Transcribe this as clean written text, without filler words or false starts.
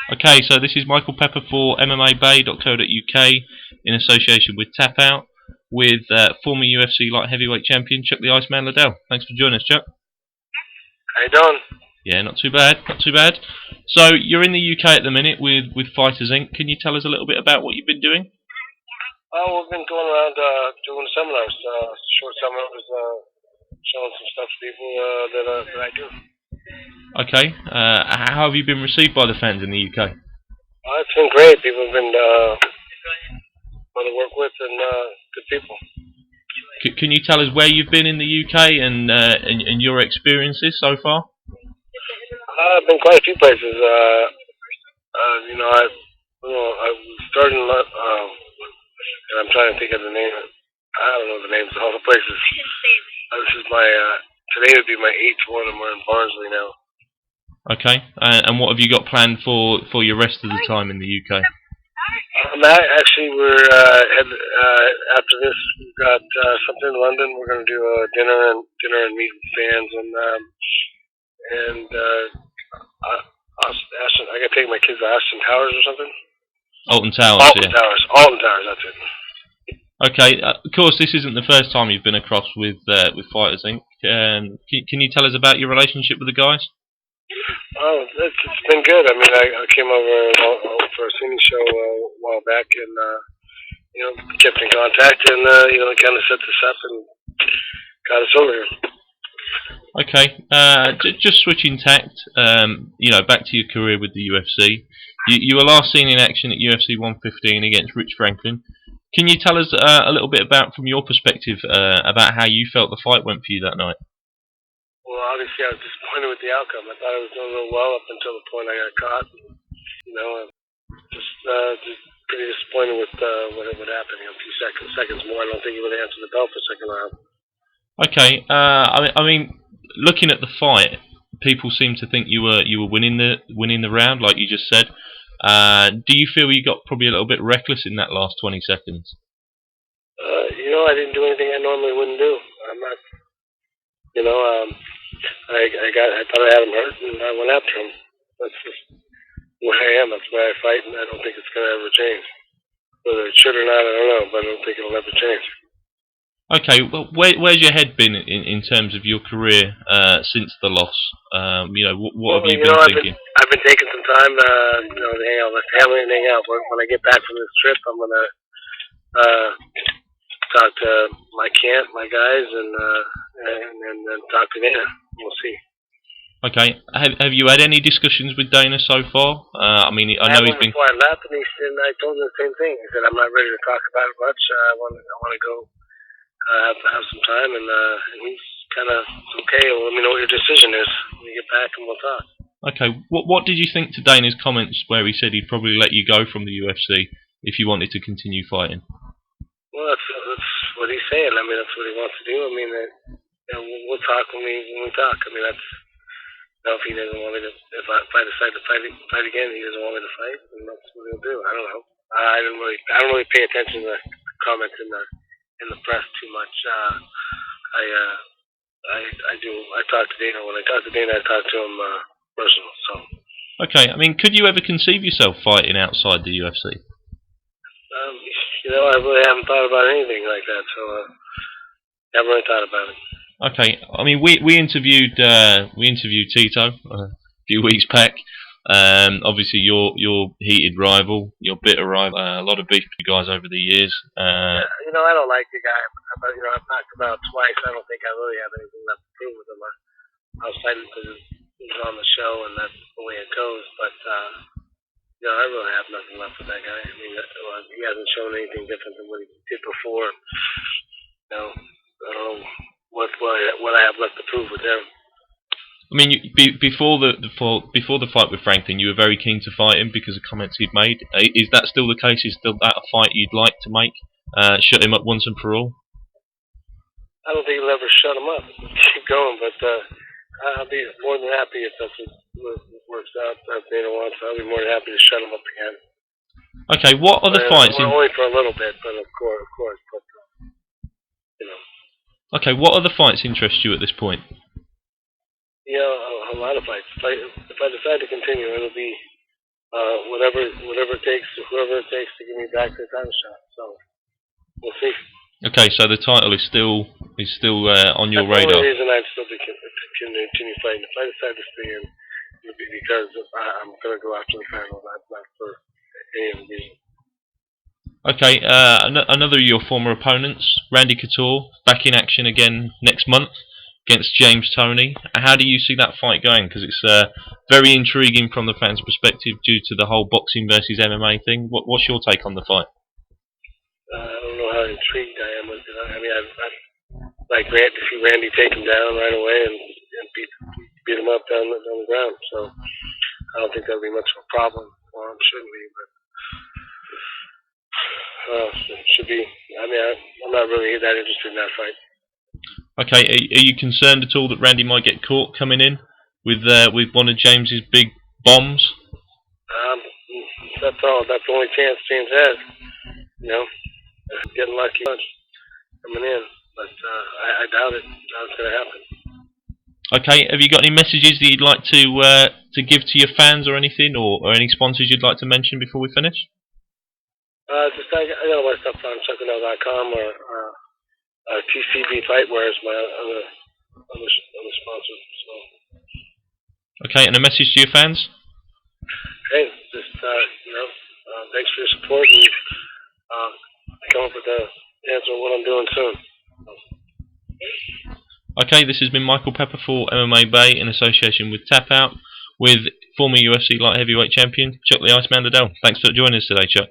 Okay, so this is Michael Pepper for MMABay.co.uk in association with Tap Out with former UFC light heavyweight champion Chuck the Iceman Liddell. Thanks for joining us, Chuck. How you doing? Yeah, not too bad, not too bad. So you're in the UK at the minute with Fighters Inc. Can you tell us a little bit about what you've been doing? Oh, we've been going around doing seminars, short seminars, showing some stuff to people that I do. Okay, how have you been received by the fans in the UK? It's been great. People have been fun to work with and good people. Can you tell us where you've been in the UK and your experiences so far? I've been quite a few places. I started in, and I'm trying to think of the name. I don't know the names of all the places. This is today would be my 8th one, and we're in Barnsley now. Okay, and what have you got planned for your rest of the time in the UK? Actually, we're after this, we've got something in London. We're going to do a dinner and meet with fans, and Ashton. I got to take my kids to Ashton Towers or something. Alton Towers. Alton Towers. That's it. Okay, of course, this isn't the first time you've been across with Fighters Inc. Can you tell us about your relationship with the guys? Oh, it's been good. I mean, I came over for a singing show a while back, and kept in contact, and kind of set this up and got us over here. Okay, just switching tact. Back to your career with the UFC. You were last seen in action at UFC 115 against Rich Franklin. Can you tell us a little bit from your perspective, about how you felt the fight went for you that night? Well, obviously, I was disappointed with the outcome. I thought I was doing real well up until the point I got caught. Just pretty disappointed with what happened. A few seconds more. I don't think he would have answered the bell for second round. Okay. I mean, looking at the fight, people seem to think you were winning the round, like you just said. Do you feel you got probably a little bit reckless in that last 20 seconds? I didn't do anything I normally wouldn't do. I'm not. I thought I had him hurt, and I went after him. That's just where I am. That's where I fight, and I don't think it's going to ever change. Whether it should or not, I don't know, but I don't think it'll ever change. Okay, well, where's your head been in terms of your career since the loss? What have you been thinking? I've been taking some time, to hang out with my family and hang out. When I get back from this trip, I'm going to talk to my camp, my guys, and talk to Dana. We'll see. Okay. Have you had any discussions with Dana so far? I know he's been. Before I left, and I told him the same thing. I said I'm not ready to talk about it much. I want to go have some time, and he's kind of okay. Well, let me know what your decision is when you get back, and we'll talk. Okay. What did you think to Dana's comments where he said he'd probably let you go from the UFC if you wanted to continue fighting? Well, that's what he's saying. I mean, that's what he wants to do. I mean, we'll talk when we talk. I mean, that's. If he doesn't want me to, if I decide to fight again, he doesn't want me to fight, then that's what he'll do. I don't know. I don't really pay attention to comments in the press too much. I talk to Dana. When I talk to Dana, I talk to him personal. So. Okay. I mean, could you ever conceive yourself fighting outside the UFC? I really haven't thought about anything like that. So, never really thought about it. Okay, I mean we interviewed Tito a few weeks back. Obviously your heated rival, your bitter rival. A lot of beef with you guys over the years. I don't like the guy. But, I've knocked him out twice. I don't think I really have anything left to prove with him. I was fighting because he's on the show, and that's the way it goes. But I really have nothing left with that guy. I mean, he hasn't shown anything different than what he did before. I don't know. What I have left to prove with him. I mean, before the fight with Franklin, you were very keen to fight him because of comments he'd made. Is that still the case? Is still that a fight you'd like to make? Shut him up once and for all? I don't think he'll ever shut him up. Keep going, but I'll be more than happy if that's what works out. If Dana wants, I'll be more than happy to shut him up again. Okay, what other fights? Only for a little bit, but of course, but Okay, what other fights interest you at this point? A lot of fights. If I decide to continue, it'll be whatever it takes, whoever it takes to get me back to the title shot. So we'll see. Okay, so the title is still on your That's radar. the only reason I'd still continue fighting. If I decide to stay in, it would be because I'm going to go after the title, not for any other reason. Okay, another of your former opponents, Randy Couture, back in action again next month against James Toney. How do you see that fight going? Because it's very intriguing from the fans' perspective due to the whole boxing versus MMA thing. What's your take on the fight? I don't know how intrigued I am with it. I mean, I'd like to see Randy take him down right away and beat him up down the ground. So I don't think that'll be much of a problem for him. Shouldn't be, but it should be. I mean, I'm not really that interested in that fight. Okay, are you concerned at all that Randy might get caught coming in with one of James's big bombs? That's all. That's the only chance James has. You know, getting lucky coming in, but I doubt it. Doubt it's going to happen. Okay, have you got any messages that you'd like to give to your fans or anything, or any sponsors you'd like to mention before we finish? Just I got all my stuff on chuckliddell.com or TCB Fightwear is my other sponsor. So. Okay, and a message to your fans? Hey, just thanks for your support and come up with the answer of what I'm doing soon. Okay, this has been Michael Pepper for MMABay in association with Tap Out with former UFC light heavyweight champion Chuck the Iceman Liddell. Thanks for joining us today, Chuck.